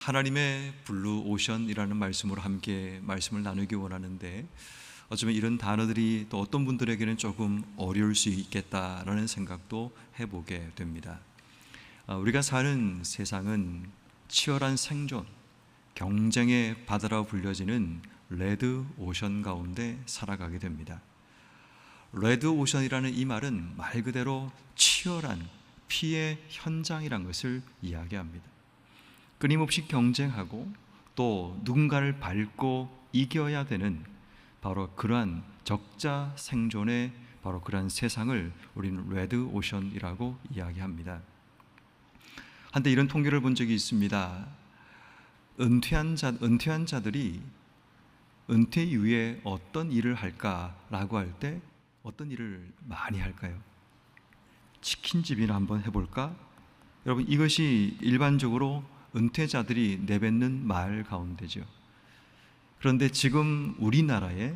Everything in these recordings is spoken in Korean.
하나님의 블루 오션이라는 말씀으로 함께 말씀을 나누기 원하는데, 어쩌면 이런 단어들이 또 어떤 분들에게는 조금 어려울 수 있겠다라는 생각도 해보게 됩니다. 우리가 사는 세상은 치열한 생존, 경쟁의 바다라고 불려지는 레드 오션 가운데 살아가게 됩니다. 레드 오션이라는 이 말은 말 그대로 치열한 피해 현장이란 것을 이야기합니다. 끊임없이 경쟁하고 또 누군가를 밟고 이겨야 되는 바로 그러한 적자 생존의 바로 그러한 세상을 우리는 레드 오션이라고 이야기합니다. 한때 이런 통계를 본 적이 있습니다. 은퇴한 자들이 은퇴 이후에 어떤 일을 할까라고 할 때 어떤 일을 많이 할까요? 치킨집이나 한번 해볼까? 여러분, 이것이 일반적으로 은퇴자들이 내뱉는 말 가운데죠. 그런데 지금 우리나라에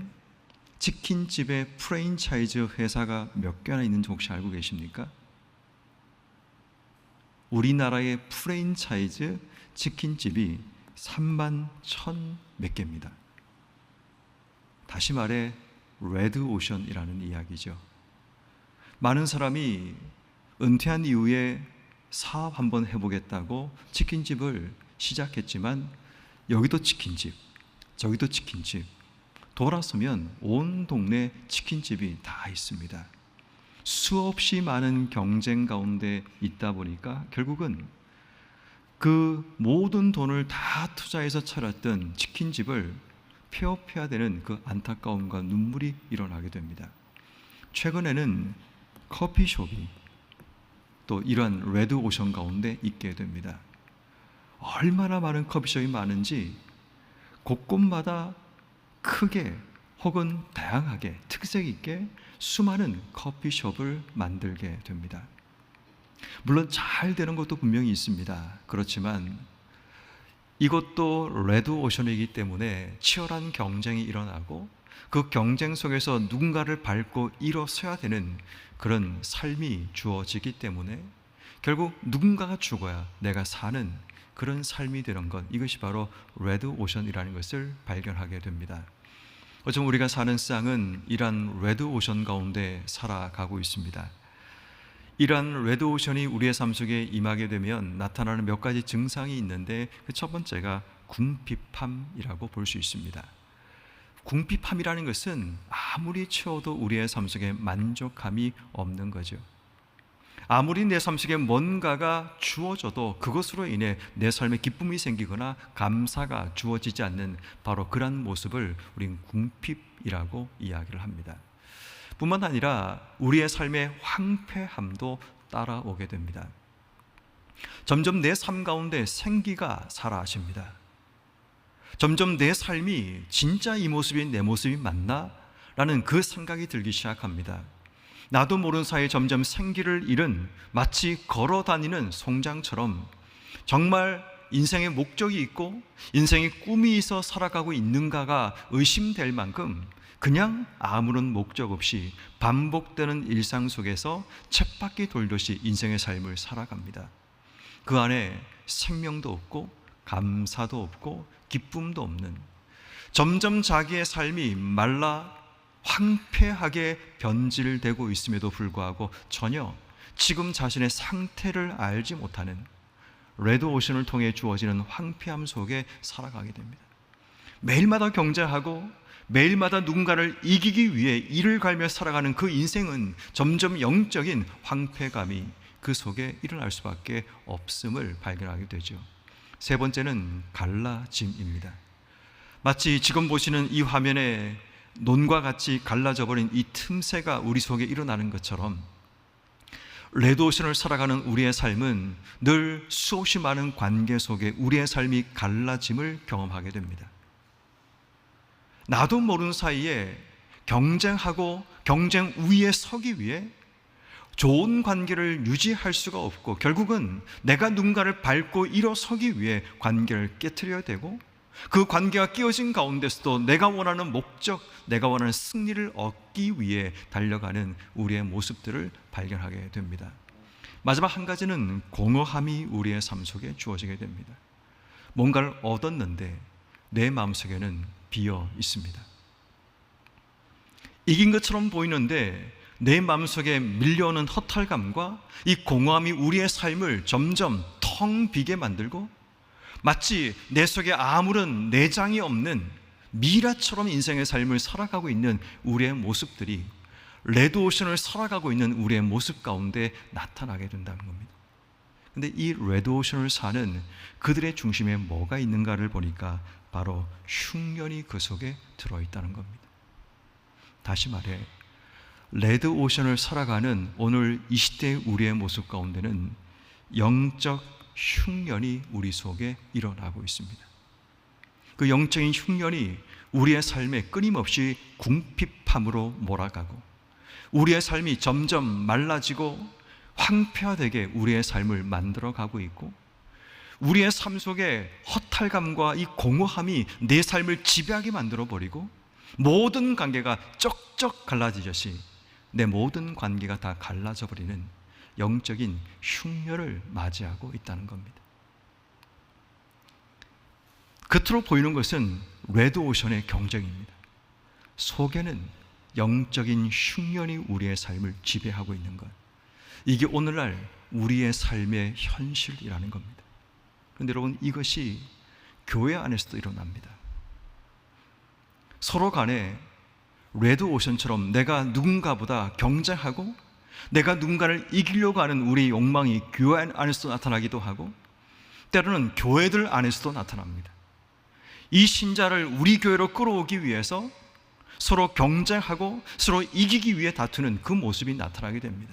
치킨집의 프랜차이즈 회사가 몇 개나 있는지 혹시 알고 계십니까? 우리나라의 프랜차이즈 치킨집이 3만 1천 몇 개입니다. 다시 말해 레드 오션이라는 이야기죠. 많은 사람이 은퇴한 이후에 사업 한번 해보겠다고 치킨집을 시작했지만 여기도 치킨집, 저기도 치킨집, 돌아서면 온 동네 치킨집이 다 있습니다. 수없이 많은 경쟁 가운데 있다 보니까 결국은 그 모든 돈을 다 투자해서 차렸던 치킨집을 폐업해야 되는 그 안타까움과 눈물이 일어나게 됩니다. 최근에는 커피숍이 또 이러한 레드 오션 가운데 있게 됩니다. 얼마나 많은 커피숍이 많은지 곳곳마다 크게 혹은 다양하게 특색 있게 수많은 커피숍을 만들게 됩니다. 물론 잘 되는 것도 분명히 있습니다. 그렇지만 이것도 레드 오션이기 때문에 치열한 경쟁이 일어나고 그 경쟁 속에서 누군가를 밟고 일어서야 되는 그런 삶이 주어지기 때문에 결국 누군가가 죽어야 내가 사는 그런 삶이 되는 것, 이것이 바로 레드 오션이라는 것을 발견하게 됩니다. 어쩌면 우리가 사는 세상은 이러한 레드 오션 가운데 살아가고 있습니다. 이러한 레드 오션이 우리의 삶 속에 임하게 되면 나타나는 몇 가지 증상이 있는데, 그 첫 번째가 궁핍함이라고 볼 수 있습니다. 궁핍함이라는 것은 아무리 채워도 우리의 삶 속에 만족함이 없는 거죠. 아무리 내 삶 속에 뭔가가 주어져도 그것으로 인해 내 삶에 기쁨이 생기거나 감사가 주어지지 않는 바로 그런 모습을 우리는 궁핍이라고 이야기를 합니다. 뿐만 아니라 우리의 삶의 황폐함도 따라오게 됩니다. 점점 내 삶 가운데 생기가 사라집니다. 점점 내 삶이 진짜 이 모습이 내 모습이 맞나? 라는 그 생각이 들기 시작합니다. 나도 모르는 사이에 점점 생기를 잃은 마치 걸어다니는 송장처럼 정말 인생의 목적이 있고 인생의 꿈이 있어 살아가고 있는가가 의심될 만큼 그냥 아무런 목적 없이 반복되는 일상 속에서 쳇바퀴 돌듯이 인생의 삶을 살아갑니다. 그 안에 생명도 없고 감사도 없고 기쁨도 없는, 점점 자기의 삶이 말라 황폐하게 변질되고 있음에도 불구하고 전혀 지금 자신의 상태를 알지 못하는 레드 오션을 통해 주어지는 황폐함 속에 살아가게 됩니다. 매일마다 경쟁하고 매일마다 누군가를 이기기 위해 이를 갈며 살아가는 그 인생은 점점 영적인 황폐감이 그 속에 일어날 수밖에 없음을 발견하게 되죠. 세 번째는 갈라짐입니다. 마치 지금 보시는 이 화면에 논과 같이 갈라져 버린 이 틈새가 우리 속에 일어나는 것처럼 레드오션을 살아가는 우리의 삶은 늘 수없이 많은 관계 속에 우리의 삶이 갈라짐을 경험하게 됩니다. 나도 모르는 사이에 경쟁하고 경쟁 우위에 서기 위해 좋은 관계를 유지할 수가 없고 결국은 내가 누군가를 밟고 일어서기 위해 관계를 깨트려야 되고 그 관계가 끼어진 가운데서도 내가 원하는 목적, 내가 원하는 승리를 얻기 위해 달려가는 우리의 모습들을 발견하게 됩니다. 마지막 한 가지는 공허함이 우리의 삶 속에 주어지게 됩니다. 뭔가를 얻었는데 내 마음속에는 비어 있습니다. 이긴 것처럼 보이는데 내 마음속에 밀려오는 허탈감과 이 공허함이 우리의 삶을 점점 텅 비게 만들고 마치 내 속에 아무런 내장이 없는 미라처럼 인생의 삶을 살아가고 있는 우리의 모습들이 레드오션을 살아가고 있는 우리의 모습 가운데 나타나게 된다는 겁니다. 근데 이 레드오션을 사는 그들의 중심에 뭐가 있는가를 보니까 바로 흉년이 그 속에 들어있다는 겁니다. 다시 말해 레드오션을 살아가는 오늘 이 시대의 우리의 모습 가운데는 영적 흉년이 우리 속에 일어나고 있습니다. 그 영적인 흉년이 우리의 삶에 끊임없이 궁핍함으로 몰아가고 우리의 삶이 점점 말라지고 황폐화되게 우리의 삶을 만들어가고 있고 우리의 삶 속에 허탈감과 이 공허함이 내 삶을 지배하게 만들어버리고 모든 관계가 쩍쩍 갈라지듯이 내 모든 관계가 다 갈라져 버리는 영적인 흉년을 맞이하고 있다는 겁니다. 겉으로 보이는 것은 레드오션의 경쟁입니다. 속에는 영적인 흉년이 우리의 삶을 지배하고 있는 것, 이게 오늘날 우리의 삶의 현실이라는 겁니다. 그런데 여러분, 이것이 교회 안에서도 일어납니다. 서로 간에 레드오션처럼 내가 누군가보다 경쟁하고 내가 누군가를 이기려고 하는 우리의 욕망이 교회 안에서도 나타나기도 하고 때로는 교회들 안에서도 나타납니다. 이 신자를 우리 교회로 끌어오기 위해서 서로 경쟁하고 서로 이기기 위해 다투는 그 모습이 나타나게 됩니다.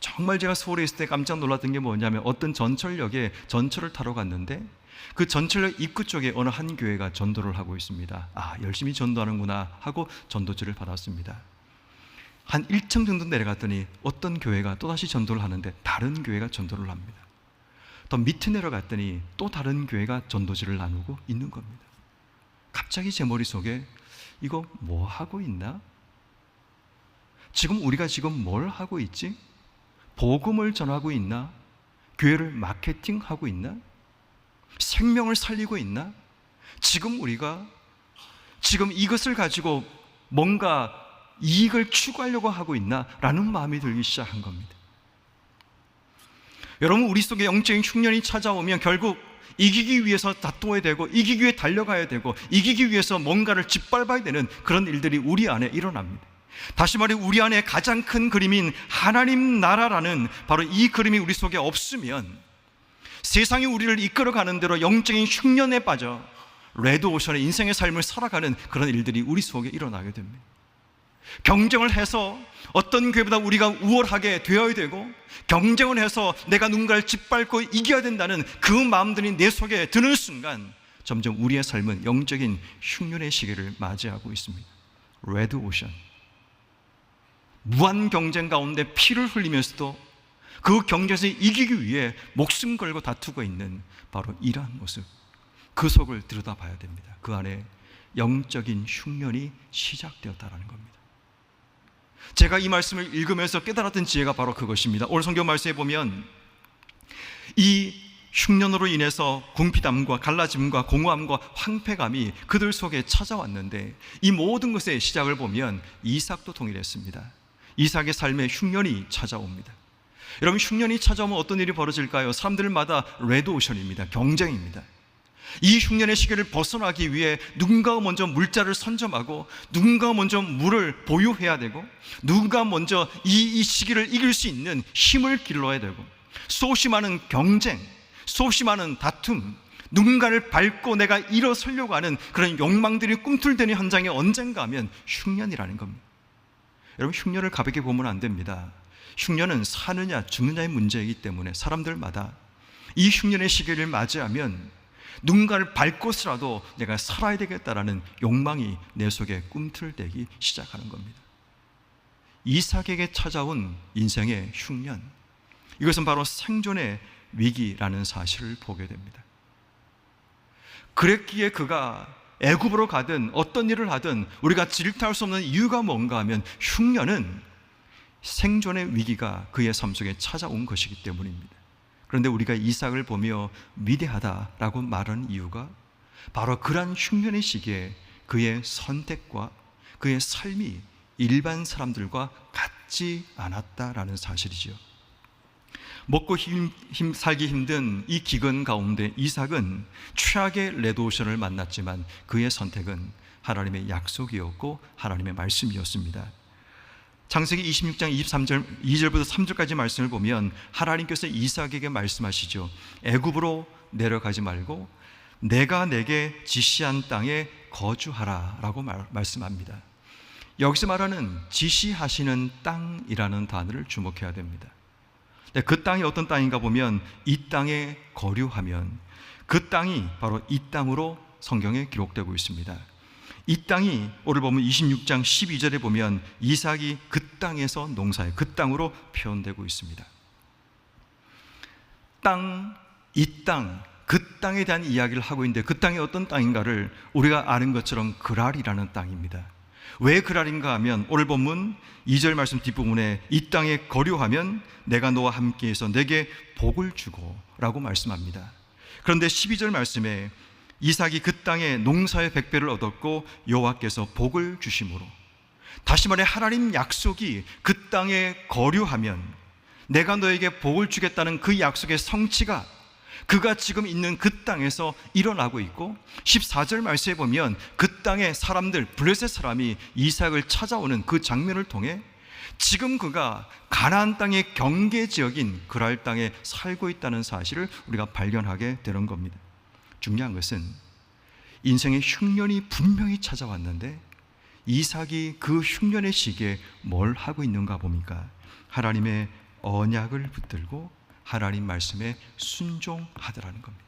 정말 제가 서울에 있을 때 깜짝 놀랐던 게 뭐냐면 어떤 전철역에 전철을 타러 갔는데 그 전철역 입구 쪽에 어느 한 교회가 전도를 하고 있습니다. 아, 열심히 전도하는구나 하고 전도지를 받았습니다. 한 1층 정도 내려갔더니 어떤 교회가 또다시 전도를 하는데 다른 교회가 전도를 합니다. 더 밑에 내려갔더니 또 다른 교회가 전도지를 나누고 있는 겁니다. 갑자기 제 머릿속에 이거 뭐 하고 있나? 지금 우리가 지금 뭘 하고 있지? 복음을 전하고 있나? 교회를 마케팅하고 있나? 생명을 살리고 있나? 지금 우리가 지금 이것을 가지고 뭔가 이익을 추구하려고 하고 있나? 라는 마음이 들기 시작한 겁니다. 여러분, 우리 속에 영적인 흉년이 찾아오면 결국 이기기 위해서 다투어야 되고 이기기 위해 달려가야 되고 이기기 위해서 뭔가를 짓밟아야 되는 그런 일들이 우리 안에 일어납니다. 다시 말해 우리 안에 가장 큰 그림인 하나님 나라라는 바로 이 그림이 우리 속에 없으면 세상이 우리를 이끌어가는 대로 영적인 흉년에 빠져 레드오션의 인생의 삶을 살아가는 그런 일들이 우리 속에 일어나게 됩니다. 경쟁을 해서 어떤 교회보다 우리가 우월하게 되어야 되고 경쟁을 해서 내가 누군가를 짓밟고 이겨야 된다는 그 마음들이 내 속에 드는 순간 점점 우리의 삶은 영적인 흉년의 시기를 맞이하고 있습니다. 레드오션, 무한 경쟁 가운데 피를 흘리면서도 그 경쟁에서 이기기 위해 목숨 걸고 다투고 있는 바로 이러한 모습, 그 속을 들여다봐야 됩니다. 그 안에 영적인 흉년이 시작되었다는 겁니다. 제가 이 말씀을 읽으면서 깨달았던 지혜가 바로 그것입니다. 오늘 성경 말씀에 보면 이 흉년으로 인해서 궁핍함과 갈라짐과 공허함과 황폐감이 그들 속에 찾아왔는데 이 모든 것의 시작을 보면 이삭도 동일했습니다. 이삭의 삶에 흉년이 찾아옵니다. 여러분, 흉년이 찾아오면 어떤 일이 벌어질까요? 사람들마다 레드오션입니다. 경쟁입니다. 이 흉년의 시기를 벗어나기 위해 누군가가 먼저 물자를 선점하고 누군가가 먼저 물을 보유해야 되고 누군가 먼저 이 시기를 이길 수 있는 힘을 길러야 되고 수없이 많은 경쟁, 수없이 많은 다툼, 누군가를 밟고 내가 일어서려고 하는 그런 욕망들이 꿈틀대는 현장에 언젠가 하면 흉년이라는 겁니다. 여러분, 흉년을 가볍게 보면 안 됩니다. 흉년은 사느냐 죽느냐의 문제이기 때문에 사람들마다 이 흉년의 시기를 맞이하면 누군가를 밟고서라도 내가 살아야 되겠다라는 욕망이 내 속에 꿈틀대기 시작하는 겁니다. 이삭에게 찾아온 인생의 흉년, 이것은 바로 생존의 위기라는 사실을 보게 됩니다. 그랬기에 그가 애굽으로 가든 어떤 일을 하든 우리가 질타할 수 없는 이유가 뭔가 하면 흉년은 생존의 위기가 그의 삶 속에 찾아온 것이기 때문입니다. 그런데 우리가 이삭을 보며 위대하다라고 말하는 이유가 바로 그러한 흉년의 시기에 그의 선택과 그의 삶이 일반 사람들과 같지 않았다라는 사실이죠. 먹고 살기 힘든 이 기근 가운데 이삭은 최악의 레드오션을 만났지만 그의 선택은 하나님의 약속이었고 하나님의 말씀이었습니다. 창세기 26장 23절 2절부터 3절까지 말씀을 보면 하나님께서 이삭에게 말씀하시죠. 애굽으로 내려가지 말고 내가 내게 지시한 땅에 거주하라 라고 말씀합니다. 여기서 말하는 지시하시는 땅이라는 단어를 주목해야 됩니다. 그 땅이 어떤 땅인가 보면 이 땅에 거류하면 그 땅이 바로 이 땅으로 성경에 기록되고 있습니다. 이 땅이 오늘 보면 26장 12절에 보면 이삭이 그 땅에서 농사해 그 땅으로 표현되고 있습니다. 땅, 이 땅, 그 땅에 대한 이야기를 하고 있는데 그 땅이 어떤 땅인가를 우리가 아는 것처럼 그랄이라는 땅입니다. 왜 그랄인가 하면 오늘 본문 2절 말씀 뒷부분에 이 땅에 거류하면 내가 너와 함께해서 내게 복을 주고 라고 말씀합니다. 그런데 12절 말씀에 이삭이 그 땅에 농사의 100배를 얻었고 여호와께서 복을 주심으로, 다시 말해 하나님 약속이 그 땅에 거류하면 내가 너에게 복을 주겠다는 그 약속의 성취가 그가 지금 있는 그 땅에서 일어나고 있고 14절 말씀에 보면 그 땅의 사람들, 블레셋 사람이 이삭을 찾아오는 그 장면을 통해 지금 그가 가나안 땅의 경계 지역인 그랄 땅에 살고 있다는 사실을 우리가 발견하게 되는 겁니다. 중요한 것은 인생의 흉년이 분명히 찾아왔는데 이삭이 그 흉년의 시기에 뭘 하고 있는가 봅니까? 하나님의 언약을 붙들고 하나님 말씀에 순종하더라는 겁니다.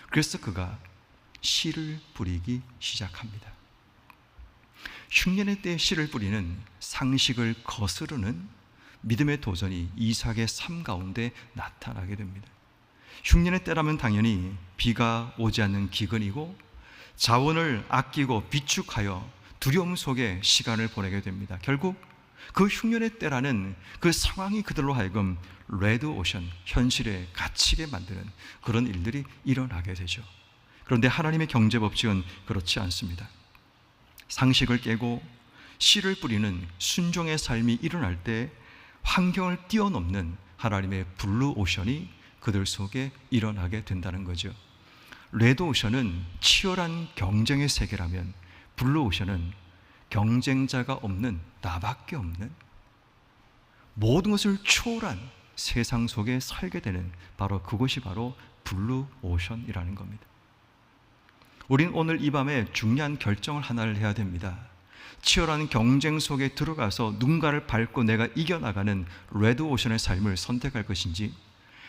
그래서 그가 씨를 뿌리기 시작합니다. 흉년의 때에 씨를 뿌리는 상식을 거스르는 믿음의 도전이 이삭의 삶 가운데 나타나게 됩니다. 흉년의 때라면 당연히 비가 오지 않는 기근이고 자원을 아끼고 비축하여 두려움 속에 시간을 보내게 됩니다. 결국 그 흉년의 때라는 그 상황이 그들로 하여금 레드오션, 현실에 갇히게 만드는 그런 일들이 일어나게 되죠. 그런데 하나님의 경제 법칙은 그렇지 않습니다. 상식을 깨고 씨를 뿌리는 순종의 삶이 일어날 때 환경을 뛰어넘는 하나님의 블루오션이 그들 속에 일어나게 된다는 거죠. 레드오션은 치열한 경쟁의 세계라면 블루오션은 경쟁자가 없는, 나밖에 없는 모든 것을 초월한 세상 속에 살게 되는 바로 그것이 바로 블루오션이라는 겁니다. 우린 오늘 이 밤에 중요한 결정을 하나를 해야 됩니다. 치열한 경쟁 속에 들어가서 누군가를 밟고 내가 이겨나가는 레드오션의 삶을 선택할 것인지,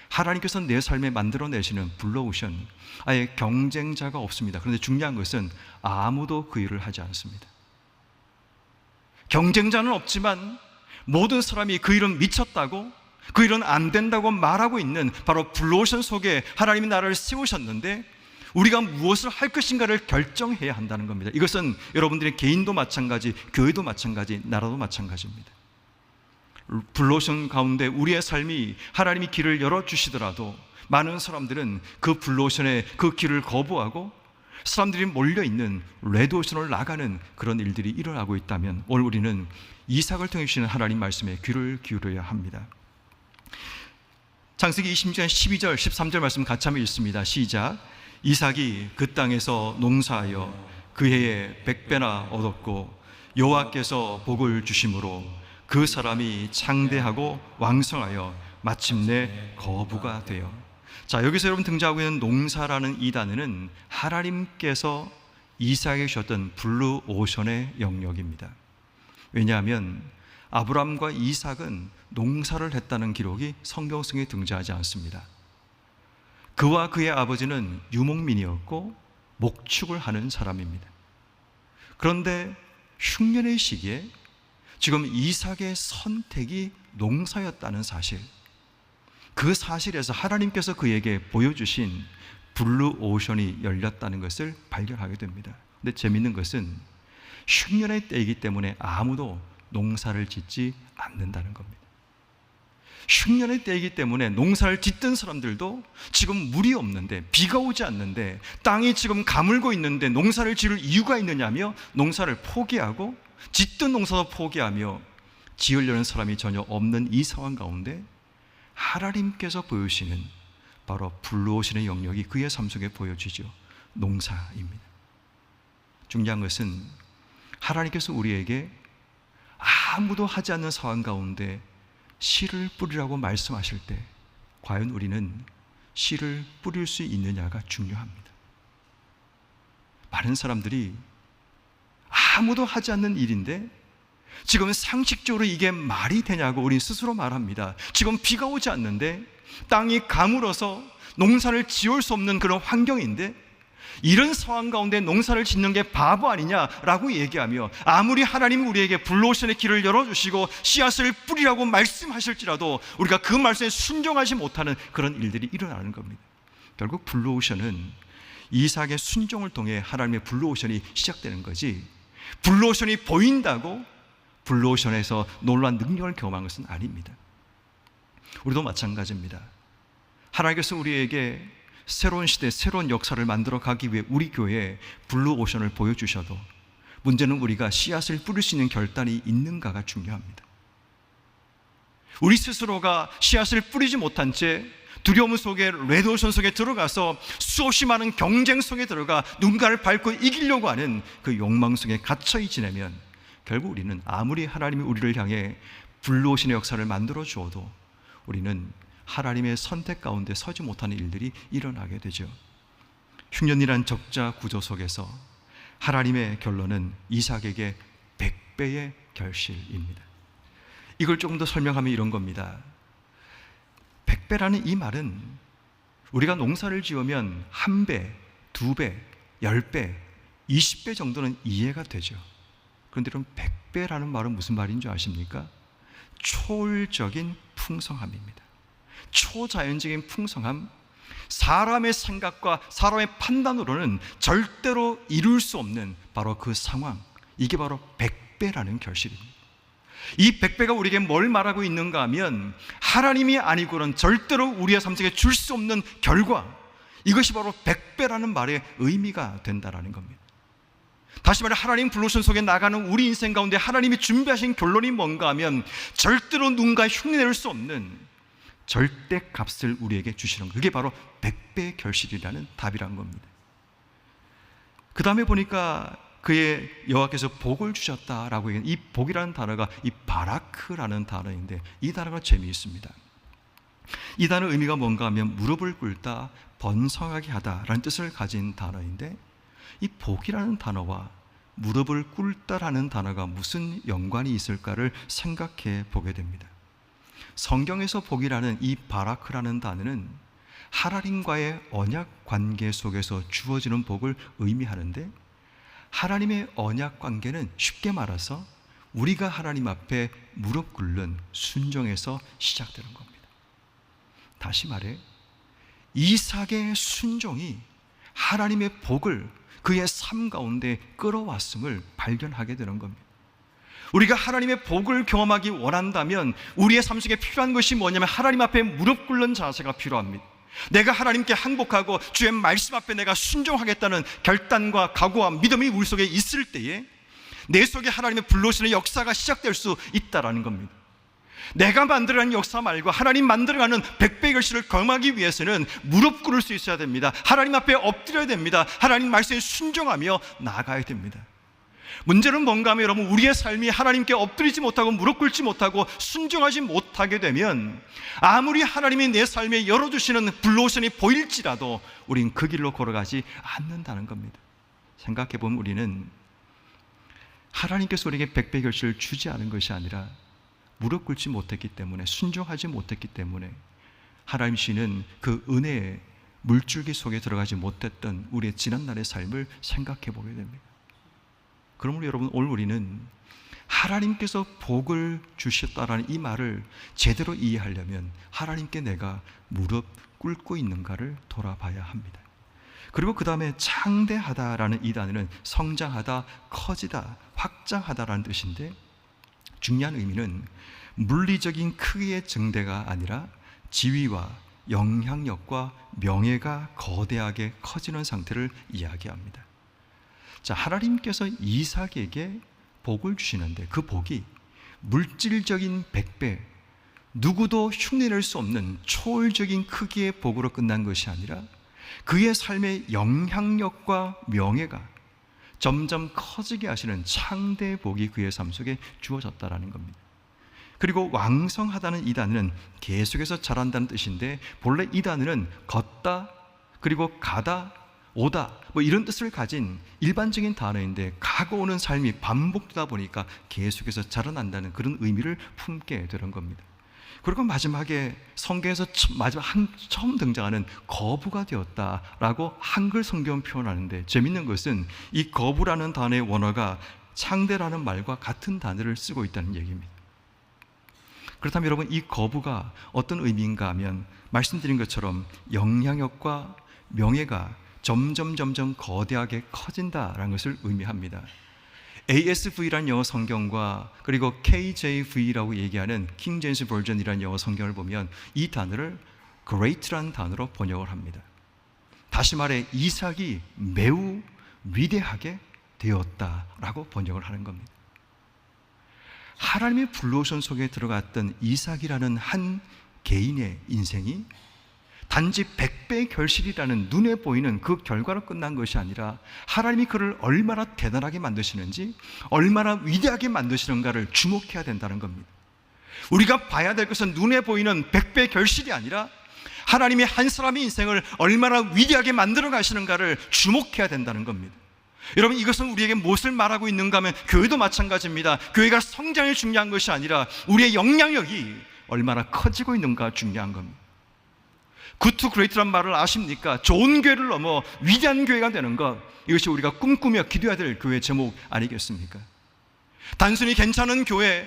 하나님께서 내 삶에 만들어내시는 블루오션, 아예 경쟁자가 없습니다. 그런데 중요한 것은 아무도 그 일을 하지 않습니다. 경쟁자는 없지만 모든 사람이 그 일은 미쳤다고, 그 일은 안 된다고 말하고 있는 바로 블루오션 속에 하나님이 나를 세우셨는데 우리가 무엇을 할 것인가를 결정해야 한다는 겁니다. 이것은 여러분들의 개인도 마찬가지, 교회도 마찬가지, 나라도 마찬가지입니다. 블루오션 가운데 우리의 삶이 하나님이 길을 열어주시더라도 많은 사람들은 그 블루오션의 그 길을 거부하고 사람들이 몰려있는 레드오션을 나가는 그런 일들이 일어나고 있다면 오늘 우리는 이삭을 통해 주시는 하나님 말씀에 귀를 기울여야 합니다. 창세기 26장 12절 13절 말씀 같이 한번 읽습니다. 시작. 이삭이 그 땅에서 농사하여 그 해에 100배나 얻었고 여호와께서 복을 주심으로 그 사람이 창대하고 왕성하여 마침내 거부가 되어. 자, 여기서 여러분 등장하고 있는 농사라는 이 단어는 하나님께서 이삭에게 주셨던 블루오션의 영역입니다. 왜냐하면 아브람과 이삭은 농사를 했다는 기록이 성경성에 등장하지 않습니다. 그와 그의 아버지는 유목민이었고 목축을 하는 사람입니다. 그런데 흉년의 시기에 지금 이삭의 선택이 농사였다는 사실, 그 사실에서 하나님께서 그에게 보여주신 블루오션이 열렸다는 것을 발견하게 됩니다. 근데 재미있는 것은 흉년의 때이기 때문에 아무도 농사를 짓지 않는다는 겁니다. 흉년의 때이기 때문에 농사를 짓던 사람들도 지금 물이 없는데, 비가 오지 않는데, 땅이 지금 가물고 있는데 농사를 지을 이유가 있느냐며 농사를 포기하고, 짓던 농사도 포기하며 지으려는 사람이 전혀 없는 이 상황 가운데 하나님께서 보여주시는 바로 불러오시는 영역이 그의 삶 속에 보여지죠. 농사입니다. 중요한 것은 하나님께서 우리에게 아무도 하지 않는 상황 가운데 씨를 뿌리라고 말씀하실 때 과연 우리는 씨를 뿌릴 수 있느냐가 중요합니다. 많은 사람들이 아무도 하지 않는 일인데 지금 상식적으로 이게 말이 되냐고 우리 스스로 말합니다. 지금 비가 오지 않는데, 땅이 가물어서 농사를 지을 수 없는 그런 환경인데, 이런 상황 가운데 농사를 짓는 게 바보 아니냐라고 얘기하며, 아무리 하나님이 우리에게 불러오시는 길을 열어주시고 씨앗을 뿌리라고 말씀하실지라도 우리가 그 말씀에 순종하지 못하는 그런 일들이 일어나는 겁니다. 결국 불러오셔는 이삭의 순종을 통해 하나님의 불러오션이 시작되는 거지, 불러오션이 보인다고 불러오션에서 놀라운 능력을 경험한 것은 아닙니다. 우리도 마찬가지입니다. 하나님께서 우리에게 새로운 시대, 새로운 역사를 만들어 가기 위해 우리 교회에 블루오션을 보여주셔도 문제는 우리가 씨앗을 뿌릴 수 있는 결단이 있는가가 중요합니다. 우리 스스로가 씨앗을 뿌리지 못한 채 두려움 속에, 레드오션 속에 들어가서 수없이 많은 경쟁 속에 들어가 누군가를 밟고 이기려고 하는 그 욕망 속에 갇혀 지내면 결국 우리는 아무리 하나님이 우리를 향해 블루오션의 역사를 만들어 주어도 우리는 하나님의 선택 가운데 서지 못하는 일들이 일어나게 되죠. 흉년이란 적자 구조 속에서 하나님의 결론은 이삭에게 100배의 결실입니다. 이걸 조금 더 설명하면 이런 겁니다. 100배라는 이 말은 우리가 농사를 지으면 1배, 2배, 10배, 20배 정도는 이해가 되죠. 그런데 그럼 100배라는 말은 무슨 말인 줄 아십니까? 초월적인 풍성함입니다. 초자연적인 풍성함, 사람의 생각과 사람의 판단으로는 절대로 이룰 수 없는 바로 그 상황, 이게 바로 100배라는 결실입니다. 이 100배가 우리에게 뭘 말하고 있는가 하면 하나님이 아니고는 절대로 우리의 삶 속에 줄 수 없는 결과, 이것이 바로 100배라는 말의 의미가 된다는 겁니다. 다시 말해 하나님 불러오신 속에 나가는 우리 인생 가운데 하나님이 준비하신 결론이 뭔가 하면 절대로 누군가 흉내낼 수 없는 절대 값을 우리에게 주시는 것, 그게 바로 100배의 결실이라는 답이란 겁니다. 그 다음에 보니까 그의 여호와께서 복을 주셨다라고 얘기하는 이 복이라는 단어가 이 바라크라는 단어인데, 이 단어가 재미있습니다. 이 단어 의미가 뭔가 하면 무릎을 꿇다, 번성하게 하다라는 뜻을 가진 단어인데, 이 복이라는 단어와 무릎을 꿇다라는 단어가 무슨 연관이 있을까를 생각해 보게 됩니다. 성경에서 복이라는 이 바라크라는 단어는 하나님과의 언약 관계 속에서 주어지는 복을 의미하는데, 하나님의 언약 관계는 쉽게 말해서 우리가 하나님 앞에 무릎 꿇는 순종에서 시작되는 겁니다. 다시 말해 이삭의 순종이 하나님의 복을 그의 삶 가운데 끌어왔음을 발견하게 되는 겁니다. 우리가 하나님의 복을 경험하기 원한다면 우리의 삶 속에 필요한 것이 뭐냐면 하나님 앞에 무릎 꿇는 자세가 필요합니다. 내가 하나님께 항복하고 주의 말씀 앞에 내가 순종하겠다는 결단과 각오와 믿음이 우리 속에 있을 때에 내 속에 하나님의 불러오시는 역사가 시작될 수 있다는 겁니다. 내가 만들어가는 역사 말고 하나님 만들어가는 100배의 결실을 경험하기 위해서는 무릎 꿇을 수 있어야 됩니다. 하나님 앞에 엎드려야 됩니다. 하나님 말씀에 순종하며 나아가야 됩니다. 문제는 뭔가 하면 여러분, 우리의 삶이 하나님께 엎드리지 못하고 무릎 꿇지 못하고 순종하지 못하게 되면 아무리 하나님이 내 삶에 열어주시는 블루오션이 보일지라도 우린 그 길로 걸어가지 않는다는 겁니다. 생각해보면 우리는 하나님께서 우리에게 100배 결실을 주지 않은 것이 아니라 무릎 꿇지 못했기 때문에, 순종하지 못했기 때문에 하나님 주시는 그 은혜의 물줄기 속에 들어가지 못했던 우리의 지난날의 삶을 생각해 보게 됩니다. 그러므로 여러분, 오늘 우리는 하나님께서 복을 주셨다라는 이 말을 제대로 이해하려면 하나님께 내가 무릎 꿇고 있는가를 돌아봐야 합니다. 그리고 그 다음에 창대하다라는 이 단어는 성장하다, 커지다, 확장하다라는 뜻인데, 중요한 의미는 물리적인 크기의 증대가 아니라 지위와 영향력과 명예가 거대하게 커지는 상태를 이야기합니다. 자, 하나님께서 이삭에게 복을 주시는데 그 복이 물질적인 100배, 누구도 흉내낼 수 없는 초월적인 크기의 복으로 끝난 것이 아니라 그의 삶의 영향력과 명예가 점점 커지게 하시는 창대의 복이 그의 삶 속에 주어졌다는 겁니다. 그리고 왕성하다는 이 단어는 계속해서 자란다는 뜻인데, 본래 이 단어는 걷다, 그리고 가다, 오다 이런 뜻을 가진 일반적인 단어인데, 가고 오는 삶이 반복되다 보니까 계속해서 자라난다는 그런 의미를 품게 되는 겁니다. 그리고 마지막에 성경에서 처음 등장하는 거부가 되었다라고 한글 성경 표현하는데, 재밌는 것은 이 거부라는 단어의 원어가 창대라는 말과 같은 단어를 쓰고 있다는 얘기입니다. 그렇다면 여러분, 이 거부가 어떤 의미인가 하면 말씀드린 것처럼 영향력과 명예가 점점 거대하게 커진다라는 것을 의미합니다. ASV라는 영어 성경과 그리고 KJV라고 얘기하는 킹 제임스 버전이라는 영어 성경을 보면 이 단어를 great라는 단어로 번역을 합니다. 다시 말해 이삭이 매우 위대하게 되었다라고 번역을 하는 겁니다. 하나님의 블루오션 속에 들어갔던 이삭이라는 한 개인의 인생이 단지 100배의 결실이라는 눈에 보이는 그 결과로 끝난 것이 아니라 하나님이 그를 얼마나 대단하게 만드시는지, 얼마나 위대하게 만드시는가를 주목해야 된다는 겁니다. 우리가 봐야 될 것은 눈에 보이는 100배의 결실이 아니라 하나님이 한 사람의 인생을 얼마나 위대하게 만들어 가시는가를 주목해야 된다는 겁니다. 여러분, 이것은 우리에게 무엇을 말하고 있는가 하면 교회도 마찬가지입니다. 교회가 성장이 중요한 것이 아니라 우리의 영향력이 얼마나 커지고 있는가 중요한 겁니다. Good to Great란 말을 아십니까? 좋은 교회를 넘어 위대한 교회가 되는 것, 이것이 우리가 꿈꾸며 기도해야 될 교회 제목 아니겠습니까? 단순히 괜찮은 교회,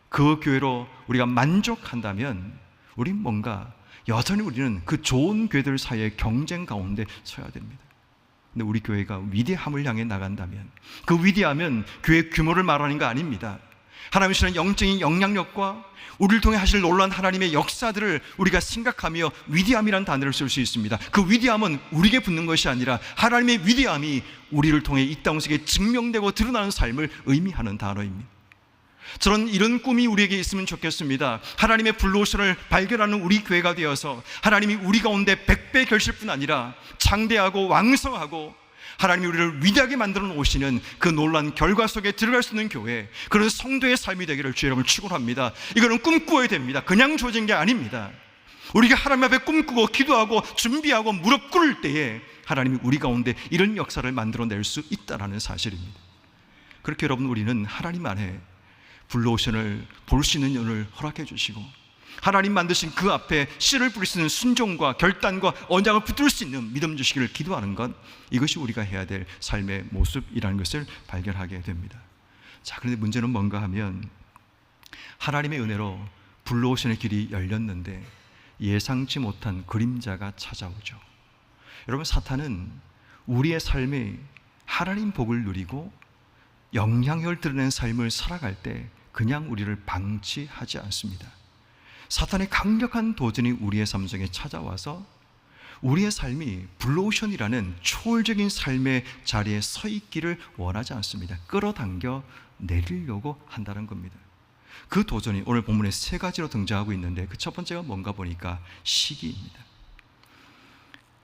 그 교회로 우리가 만족한다면 우린 뭔가 여전히 우리는 그 좋은 교회들 사이의 경쟁 가운데 서야 됩니다. 근데 우리 교회가 위대함을 향해 나간다면, 그 위대함은 교회 규모를 말하는 거 아닙니다. 하나님 주시는 영적인 영향력과 우리를 통해 하실 놀라운 하나님의 역사들을 우리가 생각하며 위대함이라는 단어를 쓸 수 있습니다. 그 위대함은 우리에게 붙는 것이 아니라 하나님의 위대함이 우리를 통해 이 땅속에 증명되고 드러나는 삶을 의미하는 단어입니다. 저는 이런 꿈이 우리에게 있으면 좋겠습니다. 하나님의 블루오션을 발견하는 우리 교회가 되어서 하나님이 우리 가운데 100배 결실뿐 아니라 창대하고 왕성하고 하나님이 우리를 위대하게 만들어 놓으시는 그 놀라운 결과 속에 들어갈 수 있는 교회, 그런 성도의 삶이 되기를 주의 이름으로 축원합니다. 이거는 꿈꾸어야 됩니다. 그냥 주어진 게 아닙니다. 우리가 하나님 앞에 꿈꾸고 기도하고 준비하고 무릎 꿇을 때에 하나님이 우리 가운데 이런 역사를 만들어낼 수 있다는 사실입니다. 그렇게 여러분, 우리는 하나님 안에 블루오션을 볼 수 있는 연을 허락해 주시고 하나님 만드신 그 앞에 씨를 뿌릴 수 있는 순종과 결단과 언약을 붙들 수 있는 믿음 주시기를 기도하는 것, 이것이 우리가 해야 될 삶의 모습이라는 것을 발견하게 됩니다. 자, 그런데 문제는 뭔가 하면 하나님의 은혜로 블루오션의 길이 열렸는데 예상치 못한 그림자가 찾아오죠. 여러분, 사탄은 우리의 삶에 하나님 복을 누리고 영향력을 드러낸 삶을 살아갈 때 그냥 우리를 방치하지 않습니다. 사탄의 강력한 도전이 우리의 삶 속에 찾아와서 우리의 삶이 블루오션이라는 초월적인 삶의 자리에 서 있기를 원하지 않습니다. 끌어당겨 내리려고 한다는 겁니다. 그 도전이 오늘 본문에 세 가지로 등장하고 있는데, 그 첫 번째가 뭔가 보니까 시기입니다.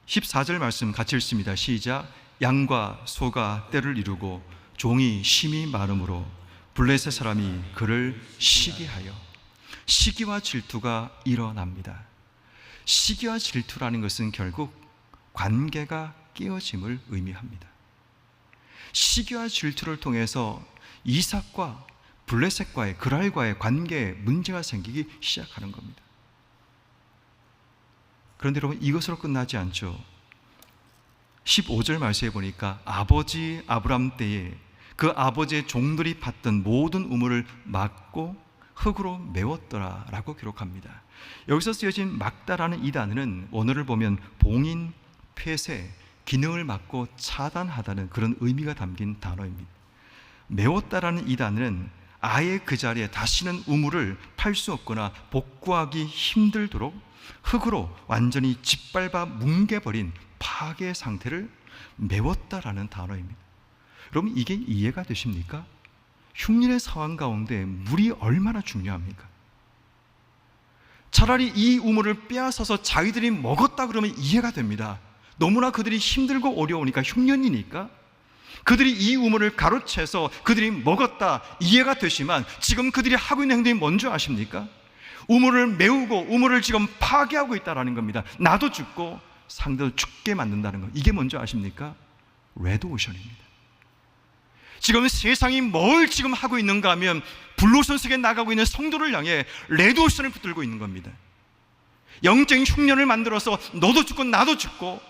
14절 말씀 같이 읽습니다. 시작. 양과 소가 떼를 이루고 종이 심히 많음으로 블레셋 사람이 그를 시기하여. 시기와 질투가 일어납니다. 시기와 질투라는 것은 결국 관계가 깨어짐을 의미합니다. 시기와 질투를 통해서 이삭과 블레셋과의, 그랄과의 관계에 문제가 생기기 시작하는 겁니다. 그런데 여러분, 이것으로 끝나지 않죠. 15절 말씀에 보니까 아버지 아브람 때에 그 아버지의 종들이 받던 모든 우물을 막고 흙으로 메웠더라 라고 기록합니다. 여기서 쓰여진 막다라는 이 단어는 원어를 보면 봉인, 폐쇄, 기능을 막고 차단하다는 그런 의미가 담긴 단어입니다. 메웠다라는 이 단어는 아예 그 자리에 다시는 우물을 팔 수 없거나 복구하기 힘들도록 흙으로 완전히 짓밟아 뭉개버린 파괴 상태를 메웠다라는 단어입니다. 여러분, 이게 이해가 되십니까? 흉년의 상황 가운데 물이 얼마나 중요합니까? 차라리 이 우물을 빼앗아서 자기들이 먹었다 그러면 이해가 됩니다. 너무나 그들이 힘들고 어려우니까, 흉년이니까 그들이 이 우물을 가로채서 그들이 먹었다 이해가 되지만, 지금 그들이 하고 있는 행동이 뭔지 아십니까? 우물을 메우고 우물을 지금 파괴하고 있다는 겁니다. 나도 죽고 상대도 죽게 만든다는 것. 이게 뭔지 아십니까? 레드오션입니다. 지금 세상이 뭘 지금 하고 있는가 하면 블루오션 속에 나가고 있는 성도를 향해 레드오션을 붙들고 있는 겁니다. 영적인 흉년을 만들어서 너도 죽고 나도 죽고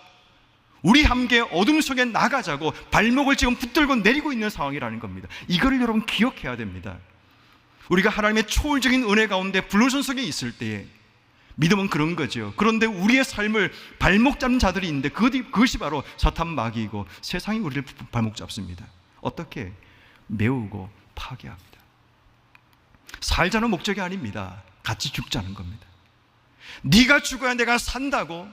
우리 함께 어둠 속에 나가자고 발목을 지금 붙들고 내리고 있는 상황이라는 겁니다. 이거를 여러분 기억해야 됩니다. 우리가 하나님의 초월적인 은혜 가운데 블루오션 속에 있을 때에 믿음은 그런 거죠. 그런데 우리의 삶을 발목 잡는 자들이 있는데 그것이 바로 사탄 마귀이고 세상이 우리를 발목 잡습니다. 어떻게? 메우고 파괴합니다. 살자는 목적이 아닙니다. 같이 죽자는 겁니다. 네가 죽어야 내가 산다고,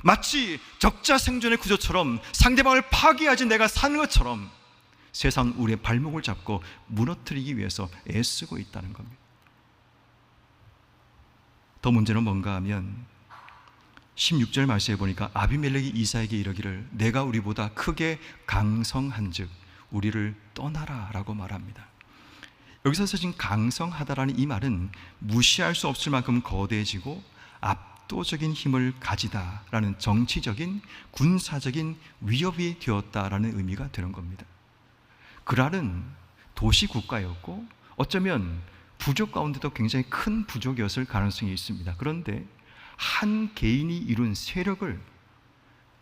마치 적자생존의 구조처럼 상대방을 파괴하지 내가 사는 것처럼 세상 우리의 발목을 잡고 무너뜨리기 위해서 애쓰고 있다는 겁니다. 더 문제는 뭔가 하면 16절 말씀에 보니까 아비멜렉이 이사에게 이르기를 내가 우리보다 크게 강성한즉 우리를 떠나라 라고 말합니다. 여기서 쓰신 강성하다라는 이 말은 무시할 수 없을 만큼 거대해지고 압도적인 힘을 가지다라는 정치적인 군사적인 위협이 되었다라는 의미가 되는 겁니다. 그랄은 도시국가였고 어쩌면 부족 가운데도 굉장히 큰 부족이었을 가능성이 있습니다. 그런데 한 개인이 이룬 세력을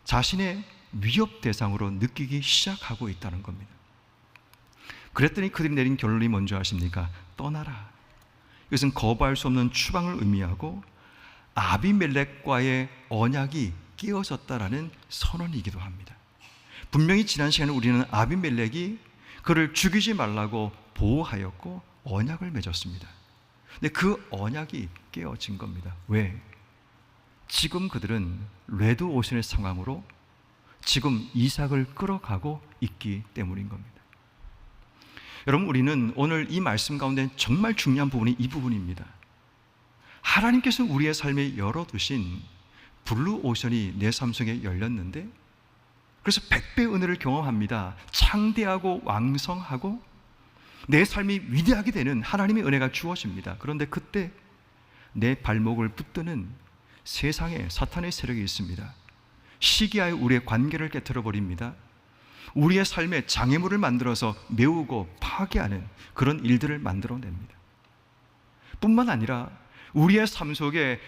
자신의 위협 대상으로 느끼기 시작하고 있다는 겁니다. 그랬더니 그들이 내린 결론이 뭔지 아십니까? 떠나라. 이것은 거부할 수 없는 추방을 의미하고 아비멜렉과의 언약이 깨어졌다라는 선언이기도 합니다. 분명히 지난 시간에 우리는 아비멜렉이 그를 죽이지 말라고 보호하였고 언약을 맺었습니다. 근데 그 언약이 깨어진 겁니다. 왜? 지금 그들은 레드오션의 상황으로 지금 이삭을 끌어가고 있기 때문인 겁니다. 여러분, 우리는 오늘 이 말씀 가운데 정말 중요한 부분이 이 부분입니다. 하나님께서 우리의 삶에 열어두신 블루오션이 내 삶 속에 열렸는데, 그래서 100배 은혜를 경험합니다. 창대하고 왕성하고 내 삶이 위대하게 되는 하나님의 은혜가 주어집니다. 그런데 그때 내 발목을 붙드는 세상에 사탄의 세력이 있습니다. 시기하여 우리의 관계를 깨트려 버립니다. 우리의 삶에 장애물을 만들어서 메우고 파괴하는 그런 일들을 만들어냅니다. 뿐만 아니라 우리의 삶 속에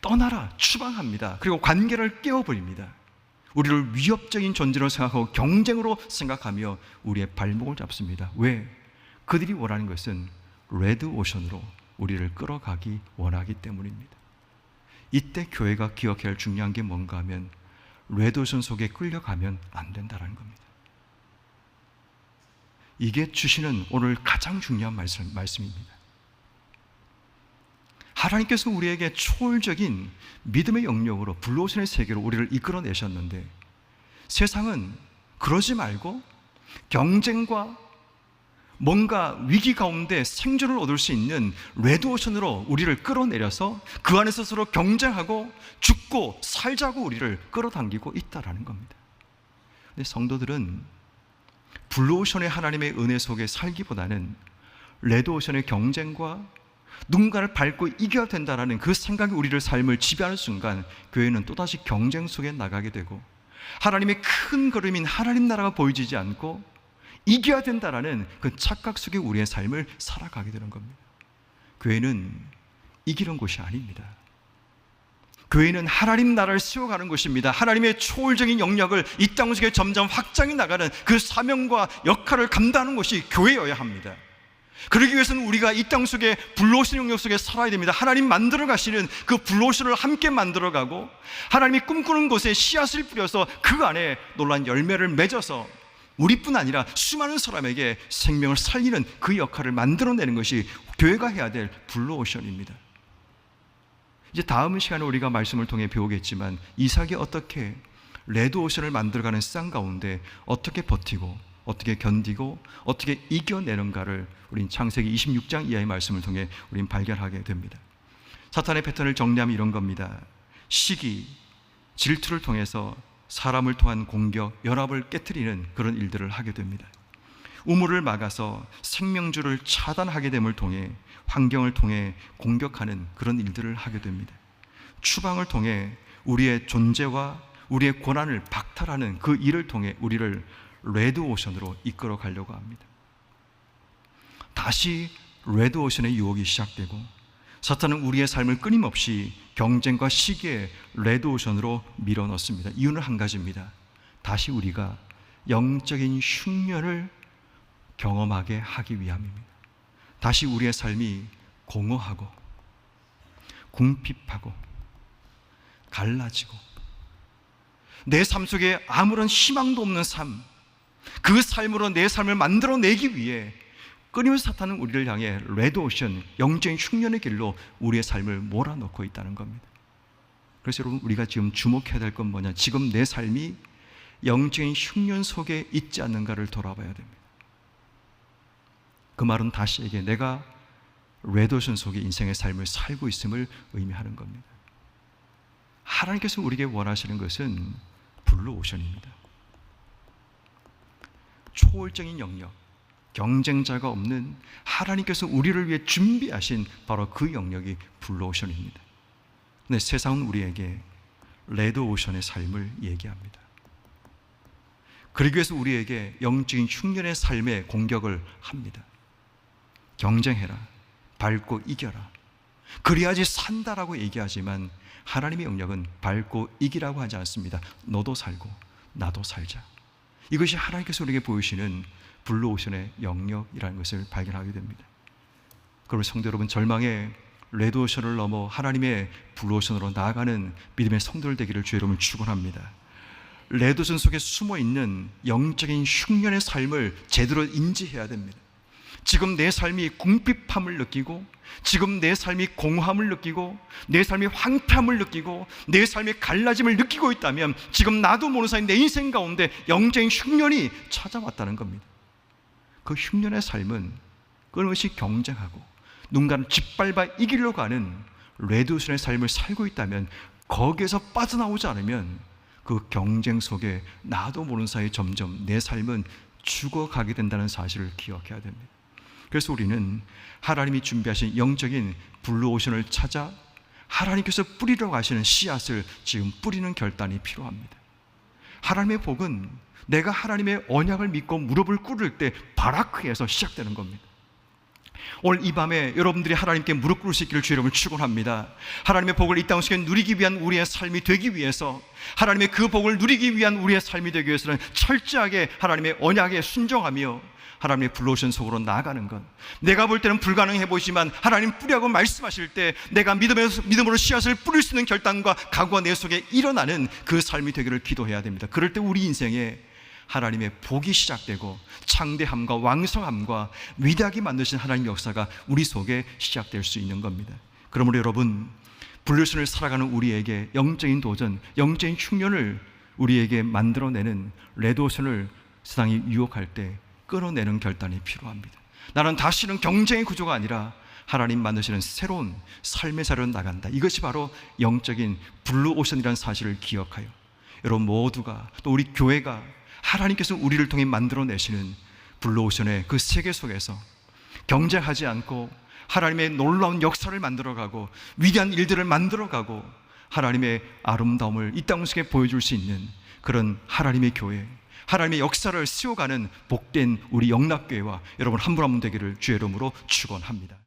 떠나라, 추방합니다. 그리고 관계를 깨워버립니다. 우리를 위협적인 존재로 생각하고 경쟁으로 생각하며 우리의 발목을 잡습니다. 왜? 그들이 원하는 것은 레드오션으로 우리를 끌어가기 원하기 때문입니다. 이때 교회가 기억해야 할 중요한 게 뭔가 하면 레드오션 속에 끌려가면 안 된다는 겁니다. 이게 주시는 오늘 가장 중요한 말씀입니다. 하나님께서 우리에게 초월적인 믿음의 영역으로 블루오션의 세계로 우리를 이끌어내셨는데, 세상은 그러지 말고 경쟁과 뭔가 위기 가운데 생존을 얻을 수 있는 레드오션으로 우리를 끌어내려서 그 안에서 서로 경쟁하고 죽고 살자고 우리를 끌어당기고 있다는 겁니다. 근데 성도들은 블루오션의 하나님의 은혜 속에 살기보다는 레드오션의 경쟁과 누군가를 밟고 이겨야 된다는 그 생각이 우리를 삶을 지배하는 순간 교회는 또다시 경쟁 속에 나가게 되고 하나님의 큰 그림인 하나님 나라가 보이지 않고 이겨야 된다는 그 착각 속에 우리의 삶을 살아가게 되는 겁니다. 교회는 이기는 곳이 아닙니다. 교회는 하나님 나라를 세워가는 곳입니다. 하나님의 초월적인 영역을 이 땅 속에 점점 확장해 나가는 그 사명과 역할을 감당하는 곳이 교회여야 합니다. 그러기 위해서는 우리가 이 땅 속에 블루오션 영역 속에 살아야 됩니다. 하나님 만들어 가시는 그 블루오션을 함께 만들어 가고 하나님이 꿈꾸는 곳에 씨앗을 뿌려서 그 안에 놀라운 열매를 맺어서 우리뿐 아니라 수많은 사람에게 생명을 살리는 그 역할을 만들어내는 것이 교회가 해야 될 블루오션입니다. 이제 다음 시간에 우리가 말씀을 통해 배우겠지만 이삭이 어떻게 레드오션을 만들어가는 쌍 가운데 어떻게 버티고 어떻게 견디고 어떻게 이겨내는가를 우린 창세기 26장 이하의 말씀을 통해 우린 발견하게 됩니다. 사탄의 패턴을 정리하면 이런 겁니다. 시기, 질투를 통해서 사람을 통한 공격, 연합을 깨트리는 그런 일들을 하게 됩니다. 우물을 막아서 생명줄을 차단하게 됨을 통해 환경을 통해 공격하는 그런 일들을 하게 됩니다. 추방을 통해 우리의 존재와 우리의 권한을 박탈하는 그 일을 통해 우리를 레드오션으로 이끌어 가려고 합니다. 다시 레드오션의 유혹이 시작되고 사탄은 우리의 삶을 끊임없이 경쟁과 시기의 레드오션으로 밀어넣습니다. 이유는 한 가지입니다. 다시 우리가 영적인 흉년을 경험하게 하기 위함입니다. 다시 우리의 삶이 공허하고 궁핍하고 갈라지고 내 삶 속에 아무런 희망도 없는 삶, 그 삶으로 내 삶을 만들어내기 위해 끊임없이 사탄은 우리를 향해 레드오션, 영적인 흉년의 길로 우리의 삶을 몰아넣고 있다는 겁니다. 그래서 여러분, 우리가 지금 주목해야 될 건 뭐냐? 지금 내 삶이 영적인 흉년 속에 있지 않는가를 돌아봐야 됩니다. 그 말은 다시 얘기해, 내가 레드오션 속에 인생의 삶을 살고 있음을 의미하는 겁니다. 하나님께서 우리에게 원하시는 것은 블루오션입니다. 초월적인 영역, 경쟁자가 없는 하나님께서 우리를 위해 준비하신 바로 그 영역이 블루오션입니다. 근데 세상은 우리에게 레드오션의 삶을 얘기합니다. 그러기 위해서 우리에게 영적인 흉년의 삶의 공격을 합니다. 경쟁해라, 밟고 이겨라, 그래야지 산다라고 얘기하지만 하나님의 영역은 밟고 이기라고 하지 않습니다. 너도 살고 나도 살자. 이것이 하나님께서 우리에게 보이시는 블루오션의 영역이라는 것을 발견하게 됩니다. 그러면 성도 여러분, 절망의 레드오션을 넘어 하나님의 블루오션으로 나아가는 믿음의 성도들 되기를 주의 이름으로 축원합니다. 레드오션 속에 숨어있는 영적인 흉년의 삶을 제대로 인지해야 됩니다. 지금 내 삶이 궁핍함을 느끼고, 지금 내 삶이 공허함을 느끼고, 내 삶이 황폐함을 느끼고, 내 삶의 갈라짐을 느끼고 있다면 지금 나도 모르는 사이 내 인생 가운데 영적인 흉년이 찾아왔다는 겁니다. 그 흉년의 삶은 끊임없이 경쟁하고 누군가를 짓밟아 이기려고 하는 레드오션의 삶을 살고 있다면, 거기에서 빠져나오지 않으면 그 경쟁 속에 나도 모르는 사이 점점 내 삶은 죽어가게 된다는 사실을 기억해야 됩니다. 그래서 우리는 하나님이 준비하신 영적인 블루오션을 찾아 하나님께서 뿌리려고 하시는 씨앗을 지금 뿌리는 결단이 필요합니다. 하나님의 복은 내가 하나님의 언약을 믿고 무릎을 꿇을 때 바라크에서 시작되는 겁니다. 오늘 이 밤에 여러분들이 하나님께 무릎 꿇을 수 있기를 주의 이름으로 축원합니다. 하나님의 복을 이 땅 속에 누리기 위한 우리의 삶이 되기 위해서, 하나님의 그 복을 누리기 위한 우리의 삶이 되기 위해서는 철저하게 하나님의 언약에 순종하며 하나님의 블루오션 속으로 나아가는 것, 내가 볼 때는 불가능해 보이지만 하나님 뿌리라고 말씀하실 때 내가 믿음으로 씨앗을 뿌릴 수 있는 결단과 각오가 내 속에 일어나는 그 삶이 되기를 기도해야 됩니다. 그럴 때 우리 인생에 하나님의 복이 시작되고 창대함과 왕성함과 위대하게 만드신 하나님의 역사가 우리 속에 시작될 수 있는 겁니다. 그러므로 여러분, 블루오션을 살아가는 우리에게 영적인 도전, 영적인 흉년을 우리에게 만들어내는 레드오션을 세상이 유혹할 때 끊어내는 결단이 필요합니다. 나는 다시는 경쟁의 구조가 아니라 하나님 만드시는 새로운 삶의 자리로 나간다. 이것이 바로 영적인 블루오션이라는 사실을 기억하여 여러분 모두가, 또 우리 교회가 하나님께서 우리를 통해 만들어내시는 블루오션의 그 세계 속에서 경쟁하지 않고 하나님의 놀라운 역사를 만들어가고 위대한 일들을 만들어가고 하나님의 아름다움을 이 땅 속에 보여줄 수 있는 그런 하나님의 교회, 하나님의 역사를 세워가는 복된 우리 영락교회와 여러분 한 분 한 분 되기를 주의 이름으로 축원합니다.